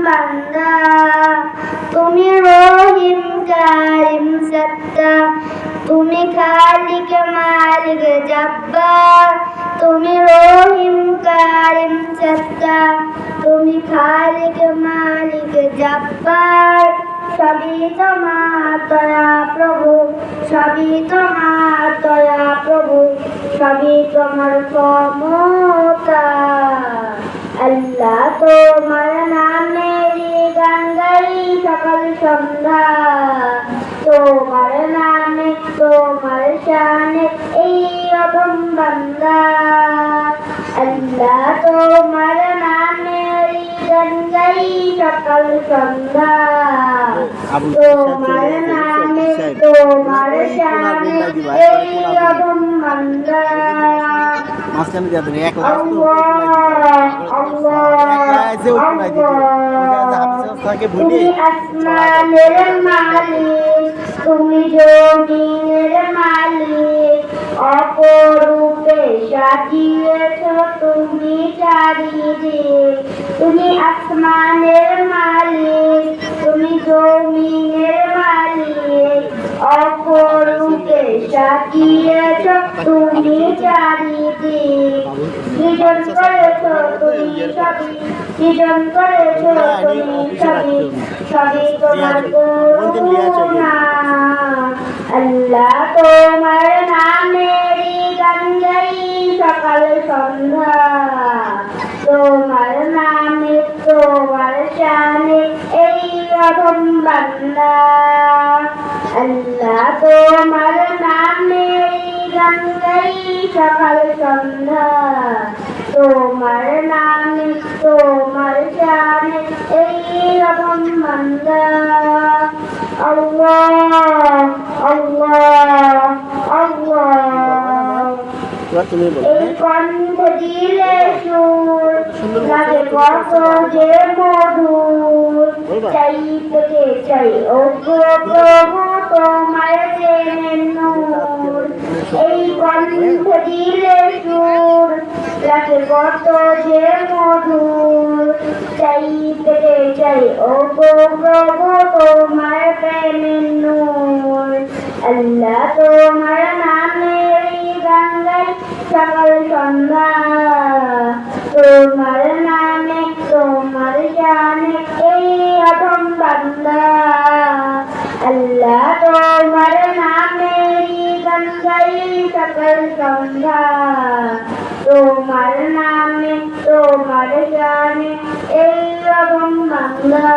বান্দা তুমি রহিম কারিম সত্তা তুমি খালিক মালিক জব্বার তুমি রহিম কারিম সত্তা তুমি খালিক মালিক জব্বার সবই তোমার দয়া প্রভু সবই তোমার দয়া প্রভু সবই তোমার ক্ষমতা আল্লাহ তোমার নামেরই গান গাই সকাল সন্ধ্যা তোমার নামে তোমার শানে এই অধম বান্দা আল্লাহ তোমার নামেরই গান গাই সকাল সন্ধ্যা তোমার নামে তোমার শানে এই অধম বান্দা মাঝখানে দিয়ে দেন এক লাখ তুমি আসমানের মালিক তুমি জমিনের মালিক অপরূপে সাজিয়েছ তুমি চারিদিক তুমি আসমানের মালিক তুমি জমিনের মালিক অপরূপে সাজিয়েছ তুমি চারিদিক সৃজন করেছ তুমি সবই সৃজন করেছ তুমি সবই সবই তোমার করুণা আল্লাহ তোমার নামেরই গান গাই সকাল সন্ধ্যা তোমার নামে তোমার শানে এই অধম বান্দা আল্লাহ তোমার নামেরই গান গাই সকাল সন্ধ্যা তোমার নামে তোমার শানে এই অধম বান্দা আল্লাহ আল্লাহ আল্লাহ এই কণ্ঠ দিলে সুর লাগে কত যে মধুর চাইতে চাই ও প্রভু তোমার প্রেমের নূর এই কণ্ঠ দিলে সুর লাগে কত যে মধুর চাইতে চাই ও প্রভু তোমার প্রেমের নূর আল্লাহ তোমার নামেরই গান গাই সকাল সন্ধ্যা তোমার নামে তোমার জানে এই অধম বান্দা আল্লাহ তোমার নামেরই গান গাই সকাল সন্ধ্যা তোমার নামে তোমার জানে এই অধম বান্দা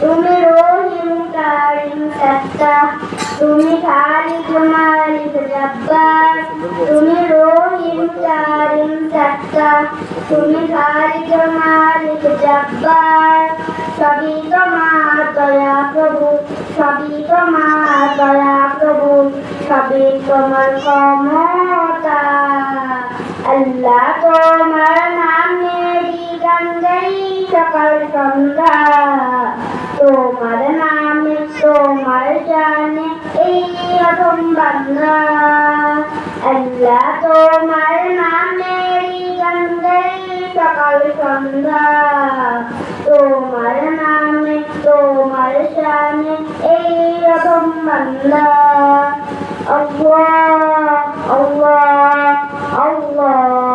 তুমি রহিম কারিম সত্তা তুমি খালিক মালিক জব্বার তুমি রহিম কারিম সত্তা তুমি খালিক মালিক জব্বার সবই তোমার দয়া প্রভু সবই তোমার দয়া প্রভু সবই তোমার ক্ষমতা আল্লাহ তোমার নামেরই গান গাই সকাল সন্ধ্যা তোমার নামে তোমার জানে এই অধম বান্দা আল্লাহ তোমার নামেরই গান গাই সকাল সন্ধ্যা তোমার নামে তোমার শানে এই অধম বান্দা আল্লাহ আল্লাহ আল্লাহ